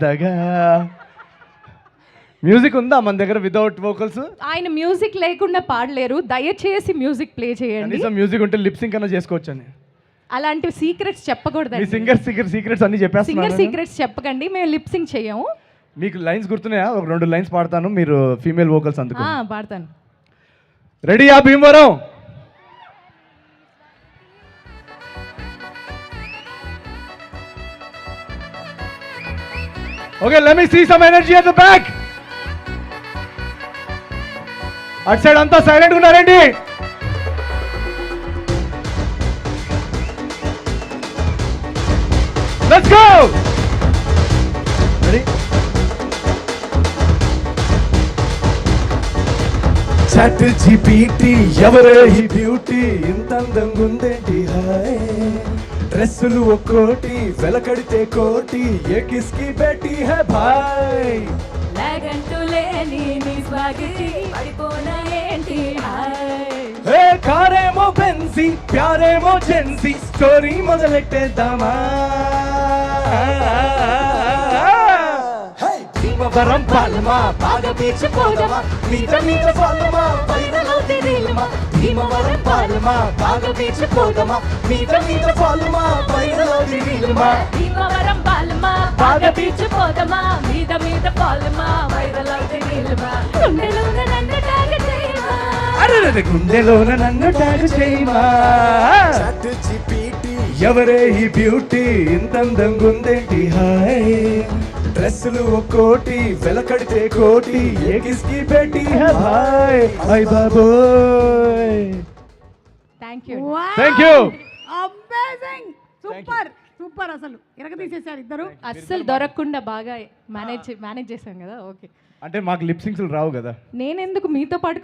దగా మ్యూజిక్ ఉందా మన దగ్గర వితౌట్ వోకల్స్? ఆయన మ్యూజిక్ లేకుండా పాడలేరు, దయచేసి మ్యూజిక్ ప్లే చేయండి. కనీసం మ్యూజిక్ ఉంటే లిప్ సింక్ అన్న చేసుకోవచ్చు అని. అలాంటి సీక్రెట్స్ చెప్పకూడదు. మీ సింగర్ సీక్రెట్స్ అన్ని చెప్పేస్తున్నారు. సింగర్ సీక్రెట్స్ చెప్పకండి, మేము లిప్ సింక్ చేయము. మీకు లైన్స్ గుర్తున్నాయా? ఒక 2 లైన్స్ పాడతాను, మీరు ఫీమేల్ వోకల్స్ అందుకు. పాడతాను. రెడీయా Bhimavaram? Okay, let me see some energy at the back. అటు సైడ్ అంతా సైలెంట్ ఉన్నారండి. Let's go. Ready? Chat GPT ఎవరే ఈ బ్యూటీ, ఇంత అందంగా ఉందేంటి హాయ్, డ్రెస్సులు ఒక్కోటి వెలకడితే కోటి, ఏ కిస్కి బెట్టి హై భాయ్, లాగంటూ లేని నీ స్వాగి పడిపోనా ఏంటి హాయ్, ఏ కారేమో బెన్సీ ప్యారేమో జెన్సీ, స్టోరీ మొదలెట్టేద్దామా, భీమవరం పాలమా బాగా పీచిపోదమా, మీద మీద పాలమా వైరల్ అవుతే రీలమా, భీమవరం పాలమా బాగా పీచిపోదమా, మీద మీద పాలమా వైరల్ అవుతే రీలమా, భీమవరం పాలమా బాగా పీచిపోదమా, మీద మీద పాలమా వైరల్ అవుతే రీలమా, గుండెలోన నన్ను ట్యాగ్ చేయమా, అరెరె గుండెలోన నన్ను ట్యాగ్ చేయమా, చాట్ జీపీటీ ఎవరే ఈ బ్యూటీ, ఇంత అందంగా ఉందేంటి హాయ్, డ్రెస్సులు ఒక్కోటి వెలకడితే కోటి, ఏ కిస్కి పెట్టి హాయ్ హాయ్ బాబోయ్. Thank you. Thank you. Amazing, super super, అసలు ఇరగదీసేశారు ఇద్దరు. అస్సలు దొరకకుండా బాగా మేనేజ్ చేశాం కదా. ఓకే, అంటే మాకు లిప్ సింక్స్ రావు కదా. నేనెందుకు మీతో పాటు